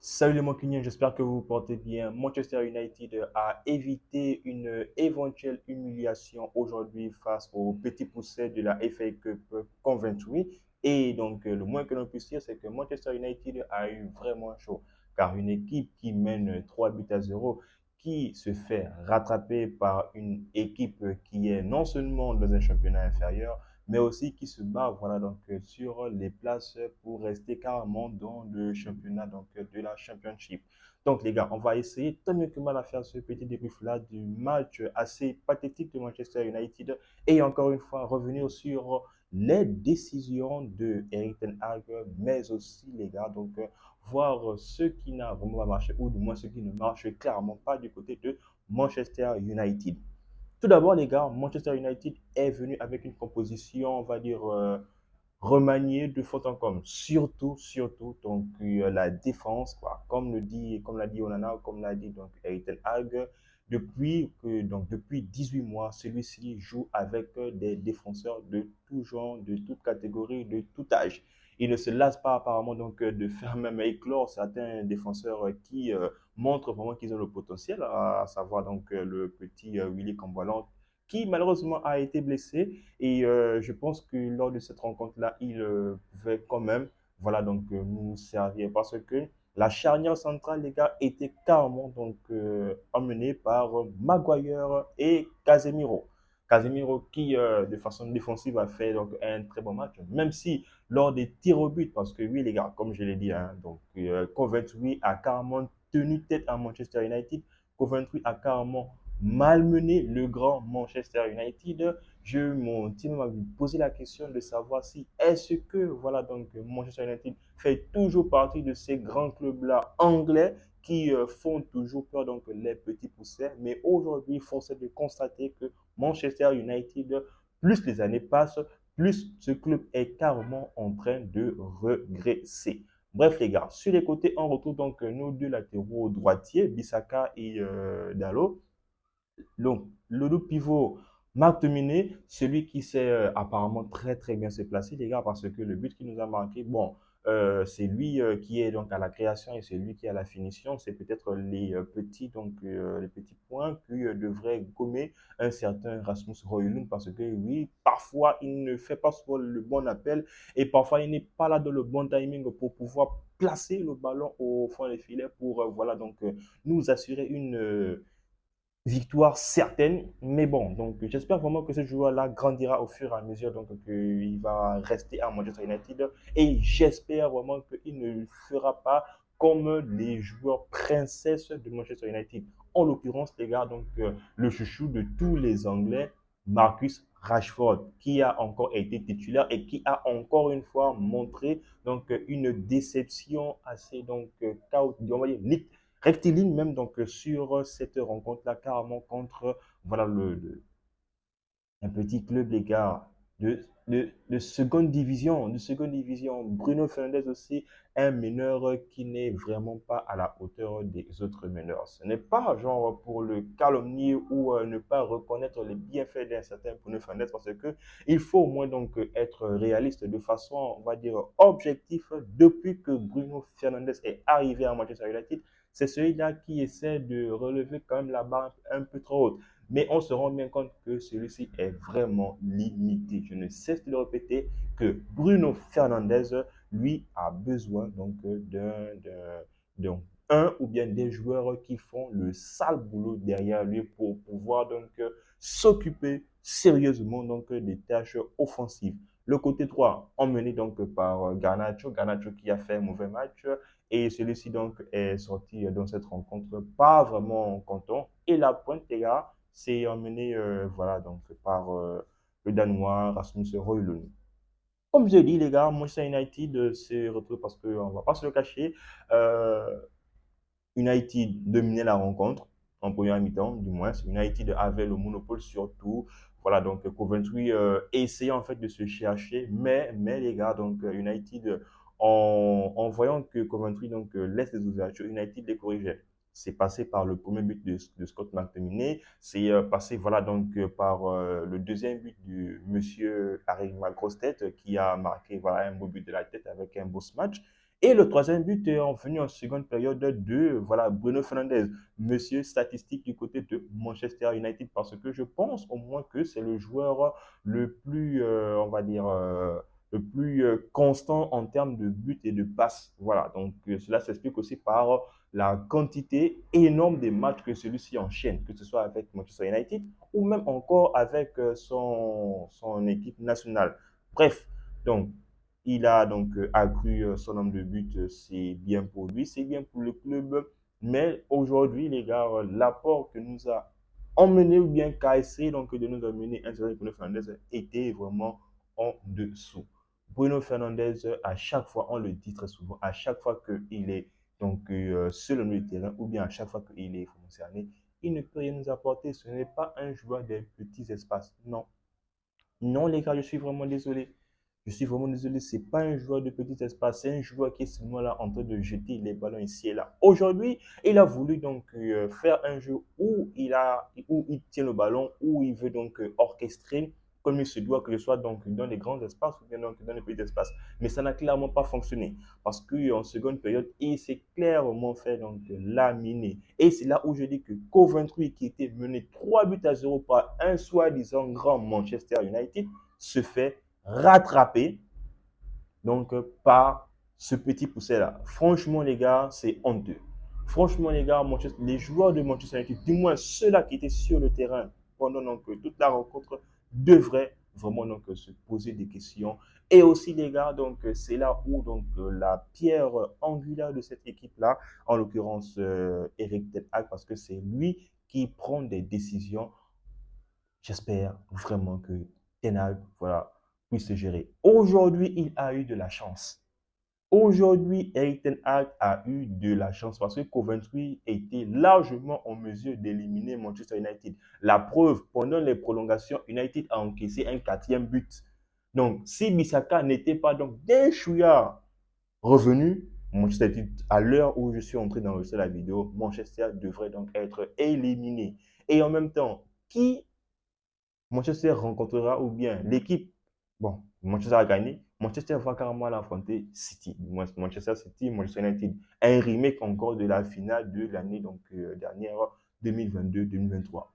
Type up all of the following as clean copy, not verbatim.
Salut les Mancuniens, j'espère que vous vous portez bien. Manchester United a évité une éventuelle humiliation aujourd'hui face aux petits poussets de la FA Cup Coventry. Et donc, le moins que l'on puisse dire, c'est que Manchester United a eu vraiment chaud. Car une équipe qui mène 3 buts à 0, qui se fait rattraper par une équipe qui est non seulement dans un championnat inférieur, mais aussi qui se bat voilà, donc, sur les places pour rester carrément dans le championnat donc, de la Championship. Donc les gars, on va essayer tant mieux que mal à faire ce petit débrief-là du match assez pathétique de Manchester United et encore une fois revenir sur les décisions de Erik Ten Hag, mais aussi les gars, donc voir ce qui n'a vraiment pas marché ou du moins ce qui ne marche clairement pas du côté de Manchester United. Tout d'abord, les gars, Manchester United est venu avec une composition, on va dire, remaniée de fond en comble. Surtout, donc, la défense, quoi. Comme l'a dit Onana, comme l'a dit donc Erik Ten Hag, depuis 18 mois, celui-ci joue avec des défenseurs de tout genre, de toute catégorie, de tout âge. Il ne se lasse pas apparemment donc de faire même éclore certains défenseurs qui montrent vraiment qu'ils ont le potentiel, à savoir donc le petit Willy Camboiland qui malheureusement a été blessé et je pense que lors de cette rencontre-là, il pouvait quand même voilà donc nous servir parce que la charnière centrale, les gars, était carrément donc emmenée par Maguire et Casemiro. Casemiro qui, de façon défensive, a fait donc un très bon match, même si lors des tirs au but, parce que oui, les gars, comme je l'ai dit, hein, donc Coventry a carrément tenu tête à Manchester United. Coventry a carrément malmené le grand Manchester United. Je m'en même à vous poser la question de savoir si est-ce que voilà donc Manchester United fait toujours partie de ces grands clubs-là anglais qui font toujours peur donc les petits poussets. Mais aujourd'hui, force est de constater que Manchester United, plus les années passent, plus ce club est carrément en train de regresser. Bref, les gars, sur les côtés, on retrouve donc nos deux latéraux droitiers, Bissaka et Dallo. Donc, le double pivot, Marc Dominé, celui qui sait apparemment très bien se placer, les gars, parce que le but qu'il nous a marqué, bon, c'est lui qui est donc à la création et c'est lui qui est à la finition. C'est peut-être les petits points qui devraient gommer un certain Rasmus Højlund parce que oui, parfois il ne fait pas souvent le bon appel et parfois il n'est pas là dans le bon timing pour pouvoir placer le ballon au fond des filets pour voilà donc nous assurer une victoire certaine, mais bon, donc j'espère vraiment que ce joueur-là grandira au fur et à mesure, donc qu'il va rester à Manchester United et j'espère vraiment qu'il ne fera pas comme les joueurs princesses de Manchester United. En l'occurrence, les gars, donc le chouchou de tous les Anglais, Marcus Rashford, qui a encore été titulaire et qui a encore une fois montré donc une déception assez donc chaotique, on va dire rectiligne même donc sur cette rencontre-là, carrément contre voilà un petit club, les gars, de seconde division. Bruno Fernandes aussi, un meneur qui n'est vraiment pas à la hauteur des autres meneurs. Ce n'est pas genre pour le calomnier ou ne pas reconnaître les bienfaits d'un certain Bruno Fernandes parce que il faut au moins donc être réaliste de façon, on va dire, objective. Depuis que Bruno Fernandes est arrivé à Manchester United, c'est celui-là qui essaie de relever quand même la barre un peu trop haute. Mais on se rend bien compte que celui-ci est vraiment limité. Je ne cesse de le répéter que Bruno Fernandes, lui, a besoin donc d'un un ou bien des joueurs qui font le sale boulot derrière lui pour pouvoir donc s'occuper sérieusement donc des tâches offensives. Le côté droit, emmené donc par Garnacho, Garnacho qui a fait un mauvais match et celui-ci donc est sorti dans cette rencontre pas vraiment content. Et la pointe, les gars, c'est emmené voilà, donc, par le Danois Rasmus Højlund. Comme je dis, les gars, Manchester United se retrouve parce qu'on ne va pas se le cacher. Euh, United dominait la rencontre en première mi-temps, du moins. United avait le monopole sur tout. Voilà, donc Coventry essayait en fait de se chercher, mais les gars, donc United, en voyant que Coventry donc, laisse les ouvertures, United les corrigeait. C'est passé par le premier but de Scott McTominay, c'est passé voilà donc par le deuxième but du monsieur Harry Magrostet qui a marqué voilà un beau but de la tête avec un beau match. Et le troisième but est venu en seconde période de voilà, Bruno Fernandes, monsieur statistique du côté de Manchester United, parce que je pense au moins que c'est le joueur le plus, on va dire, le plus constant en termes de buts et de passes. Voilà, donc cela s'explique aussi par la quantité énorme des matchs que celui-ci enchaîne, que ce soit avec Manchester United ou même encore avec son équipe nationale. Bref, donc il a donc accru son nombre de buts, c'est bien pour lui, c'est bien pour le club. Mais aujourd'hui, les gars, l'apport que nous a emmené ou bien qu'a essayé donc de nous amener un certain Bruno Fernandes était vraiment en dessous. Bruno Fernandes, à chaque fois, on le dit très souvent, à chaque fois qu'il est donc sur le milieu de terrain ou bien à chaque fois qu'il est concerné, il ne peut rien nous apporter. Ce n'est pas un joueur des petits espaces. Non, non, les gars, je suis vraiment désolé. Je suis vraiment désolé. C'est pas un joueur de petit espace. C'est un joueur qui est seulement là en train de jeter les ballons ici et là. Aujourd'hui, il a voulu donc faire un jeu où il tient le ballon, où il veut donc orchestrer comme il se doit, que ce soit donc dans les grands espaces ou bien donc dans les petits espaces. Mais ça n'a clairement pas fonctionné parce qu'en seconde période, il s'est clairement fait donc laminer. Et c'est là où je dis que Coventry, qui était mené 3 buts à 0 par un soi-disant grand Manchester United, se fait rattraper donc par ce petit poussé-là. Franchement, les gars, c'est honteux. Franchement, les gars, les joueurs de Manchester United, du moins ceux-là qui étaient sur le terrain pendant donc, toute la rencontre, devraient vraiment donc, se poser des questions. Et aussi, les gars, donc, c'est là où donc, la pierre angulaire de cette équipe-là, en l'occurrence Eric Ten Hag, parce que c'est lui qui prend des décisions. J'espère vraiment que Ten Hag, voilà, puisse se gérer. Aujourd'hui, il a eu de la chance. Aujourd'hui, Eric Ten Hag a eu de la chance parce que Coventry était largement en mesure d'éliminer Manchester United. La preuve, pendant les prolongations, United a encaissé un quatrième but. Donc, si Bissaka n'était pas donc d'un chouïa revenu, Manchester United, à l'heure où je suis entré d'enregistrer la vidéo, Manchester devrait donc être éliminé. Et en même temps, qui Manchester rencontrera ou bien l'équipe, bon, Manchester a gagné, Manchester va carrément l'affronter City, Manchester City, Manchester United, un remake encore de la finale de l'année donc dernière 2022-2023.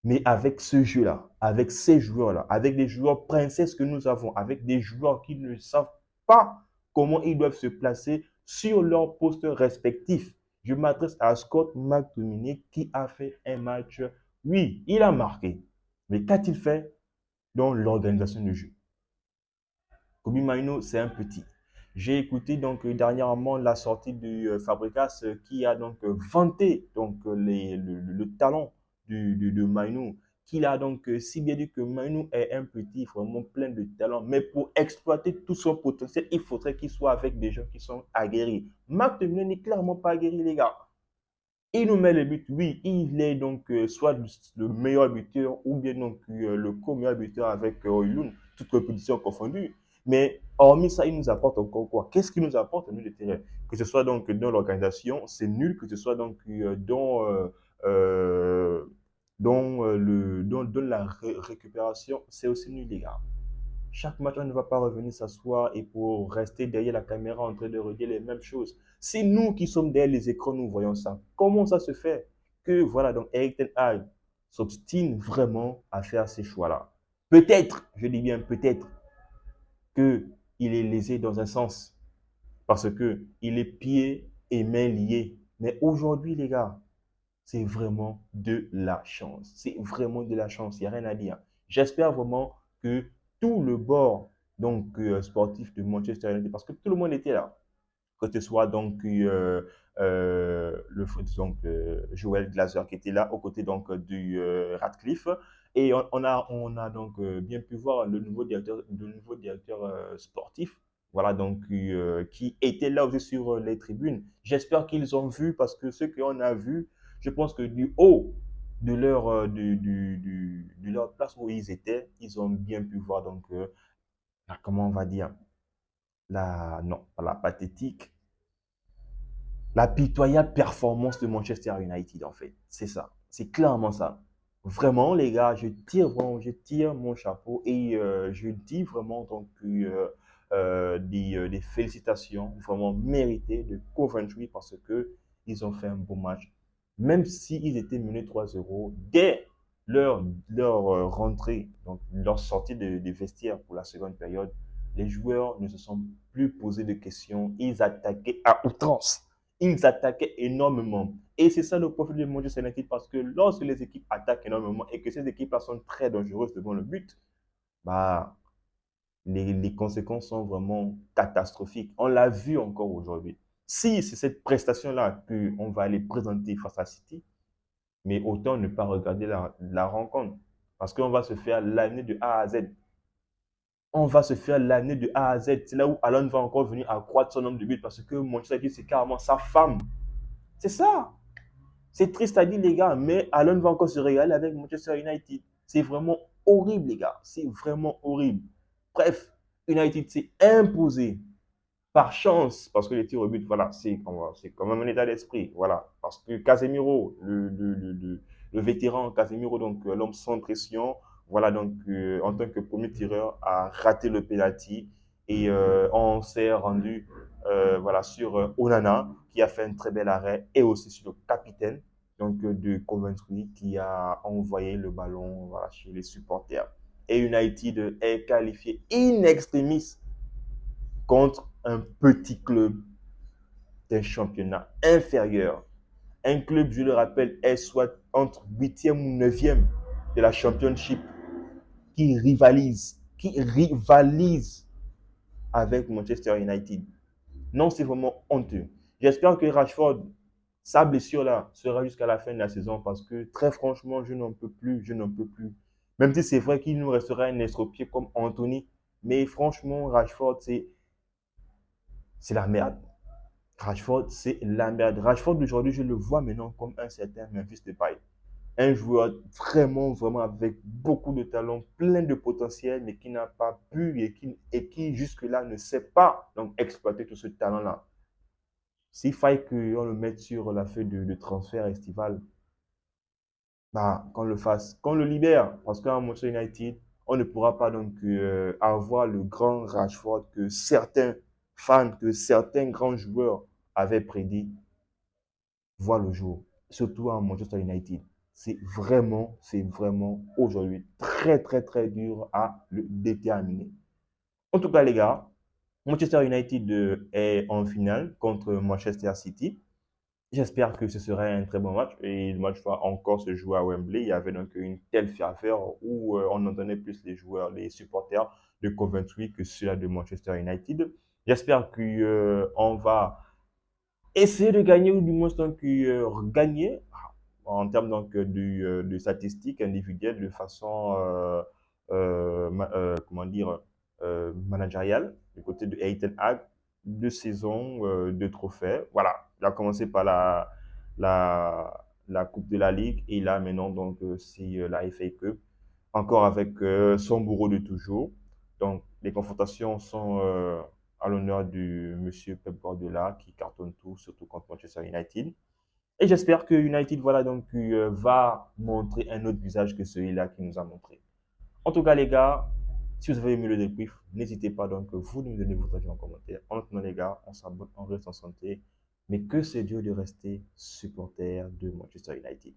Mais avec ce jeu-là, avec ces joueurs-là, avec des joueurs princesses que nous avons, avec des joueurs qui ne savent pas comment ils doivent se placer sur leurs postes respectifs. Je m'adresse à Scott McTominay qui a fait un match. Oui, il a marqué. Mais qu'a-t-il fait dans l'organisation du jeu? Kobe Maino, c'est un petit. J'ai écouté donc dernièrement la sortie du Fabregas qui a donc vanté donc le talent de Maino, qu'il a donc si bien dit que Maino est un petit vraiment plein de talent, mais pour exploiter tout son potentiel, il faudrait qu'il soit avec des gens qui sont aguerris. Marc Temelin n'est clairement pas aguerri, les gars. Il nous met les buts, oui, il est donc soit le meilleur buteur ou bien donc le co-meilleur buteur avec Oilun, toutes compétitions confondues. Mais hormis ça, il nous apporte encore quoi? Qu'est-ce qu'il nous apporte au milieu de terrain? Que ce soit donc dans l'organisation, c'est nul, que ce soit donc euh, dans la récupération, c'est aussi nul, les gars. Chaque match, on ne va pas revenir s'asseoir et pour rester derrière la caméra en train de redire les mêmes choses. C'est nous qui sommes derrière les écrans, nous voyons ça. Comment ça se fait que, voilà, donc Eric Ten Hag s'obstine vraiment à faire ces choix-là? Peut-être, je dis bien peut-être, qu'il est lésé dans un sens, parce qu'il est pieds et mains liés. Mais aujourd'hui, les gars, c'est vraiment de la chance. C'est vraiment de la chance. Il n'y a rien à dire. J'espère vraiment que tout le bord donc, sportif de Manchester United, parce que tout le monde était là, que ce soit donc donc, Joel Glazer qui était là aux côtés donc du Radcliffe. Et on a donc bien pu voir le nouveau directeur sportif, voilà, donc qui était là aussi sur les tribunes. J'espère qu'ils ont vu parce que ce qu'on a vu, je pense que du haut de leur place où ils étaient, ils ont bien pu voir donc comment on va dire non, pas la pathétique, la pitoyable performance de Manchester United, en fait. C'est ça. C'est clairement ça. Vraiment, les gars, je tire mon chapeau et je dis vraiment donc des félicitations vraiment méritées de Coventry parce qu'ils ont fait un beau match. Même s'ils étaient menés 3-0, dès leur rentrée, donc leur sortie des vestiaires pour la seconde période, les joueurs ne se sont plus posés de questions. Ils attaquaient à outrance. Ils attaquaient énormément. Et c'est ça le profil de Manchester United parce que lorsque les équipes attaquent énormément et que ces équipes-là sont très dangereuses devant le but, bah, les conséquences sont vraiment catastrophiques. On l'a vu encore aujourd'hui. Si c'est cette prestation-là qu'on va aller présenter face à City, mais autant ne pas regarder la rencontre. Parce qu'on va se faire l'année de A à Z. On va se faire l'année de A à Z. C'est là où Alan va encore venir accroître son nombre de buts parce que Manchester United, c'est carrément sa femme. C'est ça. C'est triste à dire, les gars, mais Alan va encore se régaler avec Manchester United. C'est vraiment horrible, les gars. C'est vraiment horrible. Bref, United s'est imposé par chance, parce que les tirs au but, voilà, c'est quand même un état d'esprit. Voilà. Parce que Casemiro, le vétéran Casemiro, donc l'homme sans pression, voilà, donc en tant que premier tireur, a raté le penalty. Et on s'est rendu voilà, sur Onana, qui a fait un très bel arrêt, et aussi sur le capitaine donc, de Coventry, qui a envoyé le ballon voilà, chez les supporters. Et United est qualifié in extremis contre un petit club d'un championnat inférieur. Un club, je le rappelle, est soit entre 8e ou 9e de la Championship qui rivalise avec Manchester United. Non, c'est vraiment honteux. J'espère que Rashford, sa blessure-là, sera jusqu'à la fin de la saison parce que très franchement, je n'en peux plus, je n'en peux plus. Même si c'est vrai qu'il nous restera un estropié comme Anthony, mais franchement, Rashford, c'est la merde. Rashford, c'est la merde. Rashford, aujourd'hui, je le vois maintenant comme un certain Memphis Depay. Un joueur vraiment, vraiment avec beaucoup de talent, plein de potentiel, mais qui n'a pas pu et qui jusque-là ne sait pas donc, exploiter tout ce talent-là. S'il faille qu'on le mette sur la feuille de transfert estival, bah, qu'on le fasse, qu'on le libère. Parce qu'à Manchester United, on ne pourra pas donc avoir le grand Rashford que certains fans, que certains grands joueurs avaient prédit voir le jour, surtout à Manchester United. C'est vraiment aujourd'hui très, très, très dur à le déterminer. En tout cas, les gars, Manchester United est en finale contre Manchester City. J'espère que ce sera un très bon match et le match va encore se jouer à Wembley. Il y avait donc une telle ferveur où on entendait plus les joueurs, les supporters de Coventry que ceux de Manchester United. J'espère qu'on va essayer de gagner ou du moins donc gagner en termes donc de statistiques individuelles de façon comment dire managériale du côté de Eitan Hag, 2 saisons, 2 trophées. Voilà, il a commencé par la Coupe de la Ligue et là maintenant donc c'est la FA Cup, encore avec son bourreau de toujours. Donc les confrontations sont à l'honneur du monsieur Pep Guardiola qui cartonne tout, surtout contre Manchester United. Et j'espère que United voilà, donc, va montrer un autre visage que celui-là qu'il nous a montré. En tout cas, les gars, si vous avez aimé le débrief, n'hésitez pas donc vous de me donner votre avis en commentaire. En attendant, les gars, on s'abonne, on reste en santé. Mais que c'est dur de rester supporter de Manchester United.